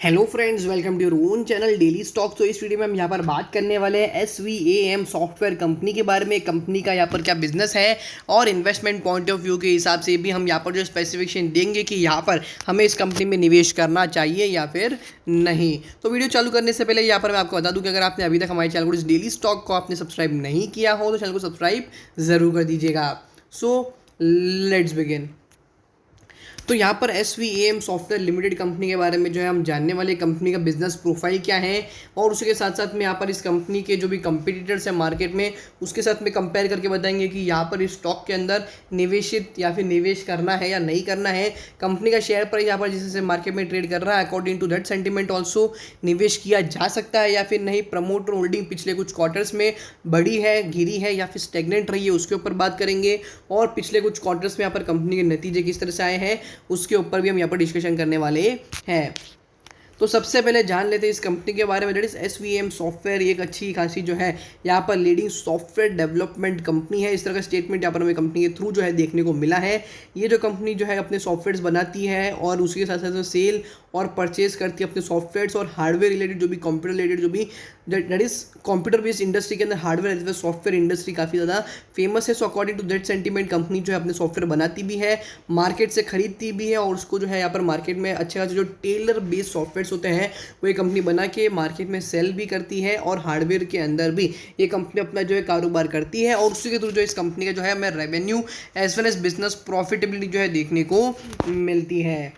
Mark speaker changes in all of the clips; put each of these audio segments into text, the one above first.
Speaker 1: Hello friends, welcome to your own channel daily stock. तो इस video में हम यहाँ पर बात करने वाले हैं SVAM सॉफ्टवेयर कंपनी के बारे में। कंपनी का यहाँ पर क्या बिजनेस है और इन्वेस्टमेंट पॉइंट ऑफ व्यू के हिसाब से भी हम यहाँ पर जो स्पेसिफिकेशन देंगे कि यहाँ पर हमें इस कंपनी में निवेश करना चाहिए या फिर नहीं। तो वीडियो चालू करने से पहले यहाँ पर मैं आपको बता दूँ कि अगर आपने अभी तक हमारे चैनल को इस डेली स्टॉक को आपने सब्सक्राइब नहीं किया हो तो चैनल को सब्सक्राइब ज़रूर कर दीजिएगा। So let's begin. तो यहाँ पर SVAM सॉफ्टवेयर लिमिटेड कंपनी के बारे में जो है हम जानने वाले, कंपनी का बिजनेस प्रोफाइल क्या है और उसके साथ साथ में यहाँ पर इस कंपनी के जो भी कंपटीटर्स हैं मार्केट में उसके साथ में कंपेयर करके बताएंगे कि यहाँ पर इस स्टॉक के अंदर निवेशित या फिर निवेश करना है या नहीं करना है। कंपनी का शेयर प्राइस यहाँ पर जिससे मार्केट में ट्रेड कर रहा है, according to that sentiment also निवेश किया जा सकता है या फिर नहीं। प्रमोटर होल्डिंग पिछले कुछ क्वार्टर्स में बढ़ी है, गिरी है या फिर स्टेगनेंट रही है, उसके ऊपर बात करेंगे। और पिछले कुछ क्वार्टर्स में यहाँ पर कंपनी के नतीजे किस तरह से आए हैं उसके ऊपर भी हम यहाँ पर डिस्कशन करने वाले हैं। तो सबसे पहले जान लेते हैं इस कंपनी के बारे में। दैट इज SVAM सॉफ्टवेयर एक अच्छी खासी जो है यहाँ पर लीडिंग सॉफ्टवेयर डेवलपमेंट कंपनी है। इस तरह का स्टेटमेंट यहाँ पर हमें कंपनी के थ्रू जो है देखने को मिला है। ये जो कंपनी जो है अपने सॉफ्टवेयर्स बनाती है और उसके साथ साथ सेल और परचेज करती है अपने सॉफ्टवेयर्स और हार्डवेयर रिलेटेड जो भी कंप्यूटर रिलेटेड जो भी that is computer based industry के अंदर hardware as well software industry काफ़ी ज़्यादा फेमस है। So according to that sentiment company जो है अपने सॉफ्टवेयर बनाती भी है, मार्केट से खरीदती भी है और उसको जो है यहाँ पर मार्केट में अच्छे खासे जो टेलर बेस्ड सॉफ्टवेयर्स होते हैं वो ये कंपनी बना के मार्केट में सेल भी करती है और हार्डवेयर के अंदर भी ये कंपनी अपना जो है कारोबार करती है। और उसी के थ्रू जो इस कंपनी का जो है हमें revenue as well as business profitability जो है देखने को मिलती है।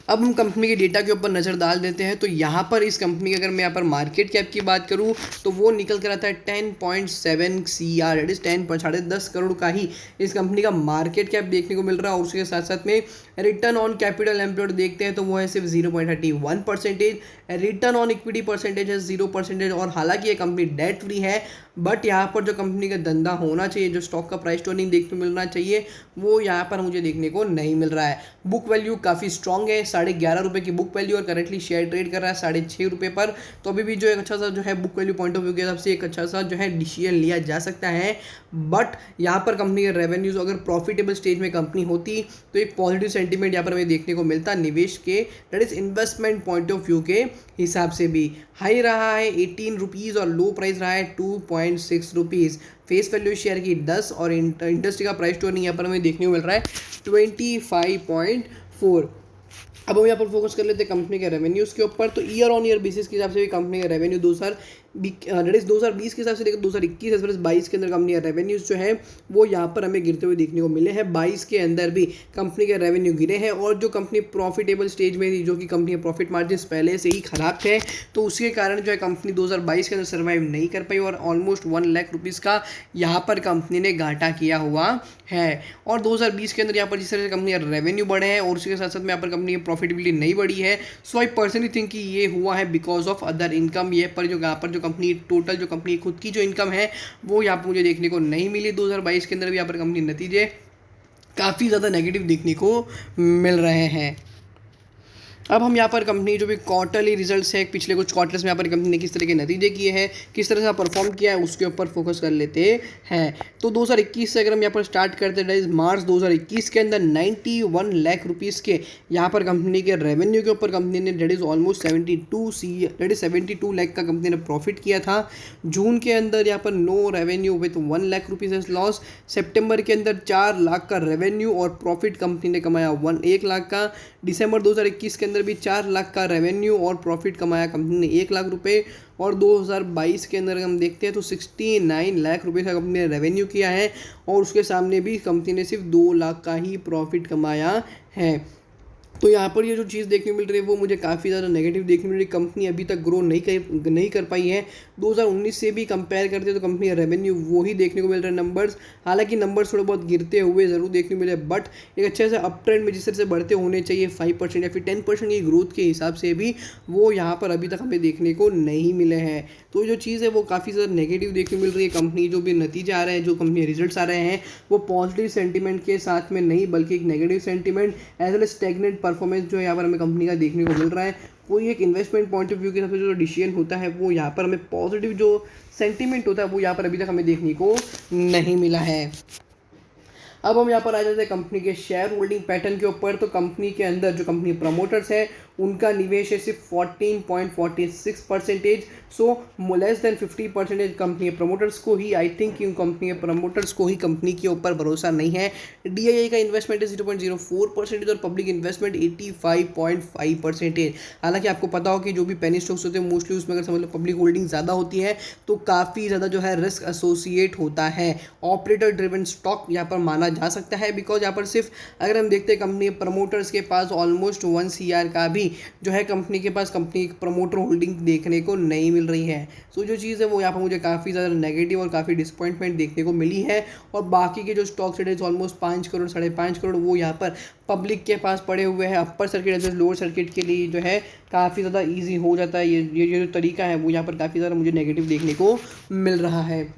Speaker 1: अब हम कंपनी के डेटा के ऊपर नज़र डाल देते हैं। तो यहाँ पर इस कंपनी की अगर मैं यहाँ पर मार्केट कैप की बात करूँ तो वो निकल कर आता है 10.7 CR, दैट इज 10.10 करोड़ का ही इस कंपनी का मार्केट कैप देखने को मिल रहा है। और उसके साथ साथ में रिटर्न ऑन कैपिटल एम्प्लॉयड देखते हैं तो वो है सिर्फ 0.31%। रिटर्न ऑन इक्विटी परसेंटेज है 0%। और हालांकि ये कंपनी डेट फ्री है, बट यहाँ पर जो कंपनी का धंधा होना चाहिए, जो स्टॉक का प्राइस टू अर्निंग देखने को मिलना चाहिए, वो यहाँ पर मुझे देखने को नहीं मिल रहा है। बुक वैल्यू काफ़ी स्ट्रॉन्ग है, 11.5 की बुक वैल्यू और करंटली शेयर ट्रेड कर रहा है 6.5 रुपये पर। तो अभी भी जो एक अच्छा सा जो है book value point of view के हिसाब से एक अच्छा सा जो है डिसीजन लिया जा सकता है। बट यहाँ पर कंपनी के रेवेन्यूज अगर प्रॉफिटेबल स्टेज में कंपनी होती तो एक पॉजिटिव सेंटीमेंट यहाँ पर हमें देखने को मिलता निवेश के, that is investment point of view के हिसाब से भी। हाई रहा है 18 रुपीज़ और लो प्राइस रहा है 2.6 रुपीज़। फेस वैल्यू शेयर की 10 और इंडस्ट्री का प्राइस टू अर्निंग यहाँ पर हमें देखने को मिल रहा है 25.4। अब हम यहाँ पर फोकस कर लेते हैं कंपनी के रेवेन्यूज़ के ऊपर। तो ईयर ऑन ईयर बेसिस के हिसाब से भी कंपनी का रेवेन्यू 2020 के हिसाब से लेकर 2021 एज वेल 22 के अंदर कंपनी का रेवेन्यूज़ जो है वो यहाँ पर हमें गिरते हुए देखने को मिले हैं। 22 के अंदर भी कंपनी के रेवेन्यू गिरे हैं और जो कंपनी प्रॉफिटेबल स्टेज में थी, जो कि कंपनी के प्रॉफिट मार्जिन पहले से ही खराब थे, तो उसके कारण जो है कंपनी 2022 के अंदर सर्वाइव नहीं कर पाई और ऑलमोस्ट 1 लाख रुपीज़ का यहाँ पर कंपनी ने घाटा किया हुआ है। और 2020 के अंदर यहाँ पर जिस तरह से कंपनी का रेवेन्यू बढ़े हैं और उसके साथ साथ में यहाँ पर कंपनी की प्रॉफिटेबिलिटी नहीं बढ़ी है। सो आई पर्सनली थिंक कि ये हुआ है बिकॉज ऑफ अदर इनकम। ये पर जो यहाँ पर जो कंपनी टोटल जो कंपनी खुद की जो इनकम है वो यहाँ पर मुझे देखने को नहीं मिली। 2022 के अंदर भी यहाँ पर कंपनी नतीजे काफ़ी ज़्यादा नेगेटिव देखने को मिल रहे हैं। अब हम यहाँ पर कंपनी जो भी क्वार्टरली रिजल्ट्स है पिछले कुछ क्वार्टर्स में यहाँ पर कंपनी ने किस तरह के नतीजे किए हैं, किस तरह से परफॉर्म किया है, उसके ऊपर फोकस कर लेते हैं। तो 2021 से अगर हम यहाँ पर स्टार्ट करते हैं, मार्च 2021 के अंदर 91 लाख रुपीज़ के यहाँ पर कंपनी के रेवेन्यू के ऊपर कंपनी ने दैट इज़ ऑलमोस्ट 72 लाख का कंपनी ने प्रॉफिट किया था। जून के अंदर यहाँ पर no revenue with 1 lakh rupees as loss. सितंबर के अंदर 4 लाख का रेवेन्यू और प्रॉफिट कंपनी ने कमाया 1 लाख का। दिसंबर 2021 के अंदर भी 4 लाख का रेवेन्यू और प्रॉफिट कमाया कंपनी ने 1 लाख रुपए। और 2022 के अंदर हम देखते हैं तो 69 लाख रुपए का कंपनी ने रेवेन्यू किया है और उसके सामने भी कंपनी ने सिर्फ 2 लाख का ही प्रॉफिट कमाया है। तो यहाँ पर ये जो चीज़ देखने को मिल रही है वो मुझे काफ़ी ज़्यादा नेगेटिव देखने मिल रही है। कंपनी अभी तक ग्रो नहीं कर पाई है। 2019 से भी कंपेयर करते हैं तो कंपनी का रेवेन्यू वो ही देखने को मिल रहा है नंबर्स। हालांकि नंबर्स थोड़े बहुत गिरते हुए ज़रूर देखने को मिले, बट एक अच्छे से अप ट्रेंड में जिस तरह से बढ़ते होने चाहिए 5% या फिर 10% की ग्रोथ के हिसाब से भी वो यहाँ पर अभी तक हमें देखने को नहीं मिले हैं। तो जो चीज़ है वो काफ़ी ज़्यादा नेगेटिव देखने को मिल रही है। कंपनी जो भी नतीजे आ रहे हैं, जो कंपनी रिजल्ट्स आ रहे हैं, वो पॉजिटिव सेंटीमेंट के साथ में नहीं बल्कि एक negative sentiment as well stagnant performance जो यहाँ पर हमें कंपनी का देखने को मिल रहा है। कोई एक इन्वेस्टमेंट पॉइंट ऑफ व्यू के हिसाब से जो डिसीजन होता है वो यहाँ पर हमें पॉजिटिव जो सेंटीमेंट होता है वो यहाँ पर अभी तक हमें देखने को नहीं मिला है। अब हम यहाँ पर आ जाते हैं कंपनी के शेयर होल्डिंग पैटर्न के ऊपर। तो कंपनी के अंदर जो कंपनी प्रमोटर्स है उनका निवेश है सिर्फ 14.46%। So less than 50% company promoters को ही, I think in company promoters को ही कंपनी के ऊपर भरोसा नहीं है। DII का इन्वेस्टमेंट है 0.04% और पब्लिक इन्वेस्टमेंट 85.5%। हालांकि आपको पता हो कि जो भी पेनी स्टॉक्स होते हैं मोस्टली उसमें अगर समझ लो पब्लिक होल्डिंग ज़्यादा होती है तो काफ़ी ज़्यादा जो है रिस्क एसोसिएट होता है। ऑपरेटर ड्रिवन स्टॉक यहाँ पर माना जा सकता है, बिकॉज यहाँ पर सिर्फ अगर हम देखते हैं कंपनी प्रमोटर्स के पास ऑलमोस्ट 1 CR का भी जो है कंपनी के पास कंपनी प्रमोटर होल्डिंग देखने को नहीं मिल रही है। सो जो चीज़ है वो यहाँ पर मुझे काफ़ी ज़्यादा नेगेटिव और काफ़ी डिसअपॉइंटमेंट देखने को मिली है। और बाकी के जो stocks rate almost 5 crore 5.5 crore वो यहाँ पर पब्लिक के पास पड़े हुए हैं। Upper circuit as lower circuit के लिए जो है काफ़ी ज़्यादा ईजी हो जाता है। ये जो तरीका है वो यहाँ पर काफ़ी ज़्यादा मुझे नेगेटिव देखने को मिल रहा है।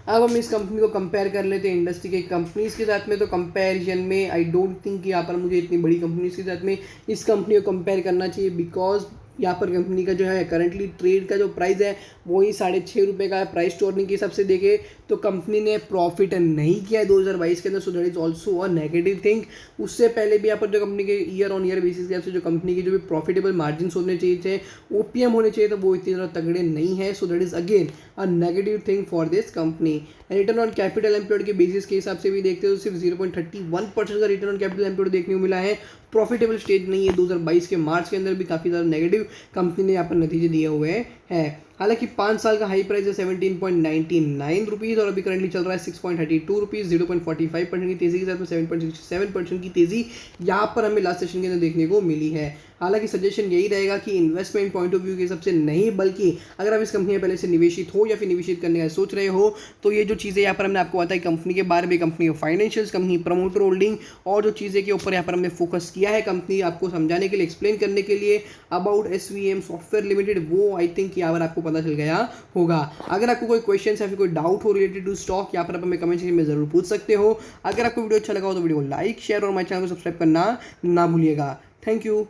Speaker 1: अब हम इस कंपनी को कंपेयर कर लेते हैं इंडस्ट्री के कंपनीज़ के साथ में। तो कंपैरिजन में आई डोंट थिंक कि यहाँ पर मुझे इतनी बड़ी कंपनीज़ के साथ में इस कंपनी को कंपेयर करना चाहिए, बिकॉज यहाँ पर कंपनी का जो है करंटली ट्रेड का जो प्राइस है वही 6.5 रुपये का है। प्राइस टू अर्निंग के हिसाब से देखें तो कंपनी ने प्रॉफिट नहीं किया है 2022 के अंदर, so that is also a negative thing. उससे पहले भी यहाँ पर जो कंपनी के ईयर ऑन ईयर बेसिस के हिसाब से जो कंपनी के जो भी प्रॉफिटेबल मार्जिन होने चाहिए थे, OPM होने चाहिए, तो वो इतने ज़्यादा तगड़े नहीं है। So that is again a negative thing for this company. Return on capital employed के बेसिस के हिसाब से भी देखते हो तो सिर्फ 0.31% का रिटर्न ऑन कैपिटल एम्प्लॉयड देखने को मिला है। प्रॉफिटेबल स्टेज नहीं है। 2022 के मार्च के अंदर भी काफ़ी ज़्यादा नेगेटिव कंपनी ने यहाँ पर नतीजे दिए हुए हैं। हालांकि 5 साल का हाई प्राइस है 17.99 रुपीज़ और अभी करंटली चल रहा है 6.32 रुपीज़। 0.45% की तेज़ी के साथ में 7.67% की तेज़ी यहाँ पर हमें लास्ट सेशन के अंदर देखने को मिली है। हालांकि सजेशन यही रहेगा कि इन्वेस्टमेंट पॉइंट ऑफ व्यू के हिसाब से नहीं, बल्कि अगर आप इस कंपनी में पहले से निवेशित हो या फिर निवेशित करने का सोच रहे हो तो ये जो चीज़ें यहाँ पर हमने आपको बताई कंपनी के बारे में, company financials, company promoter holding और जो चीज़ें के ऊपर यहाँ पर हमने फोकस किया है कंपनी आपको समझाने के लिए, एक्सप्लेन करने के लिए अबाउट SVM सॉफ्टवेयर लिमिटेड, वो आई थिंक यहाँ पर आपको पता चल गया होगा। अगर आपको कोई क्वेश्चन या फिर कोई डाउट हो रिलेटेड टू स्टॉक यहाँ पर आप हमें कमेंट सेक्शन में जरूर पूछ सकते हो। अगर आपको वीडियो अच्छा लगा हो तो वीडियो को लाइक शेयर और हमारे चैनल को सब्सक्राइब करना ना भूलिएगा। Thank you.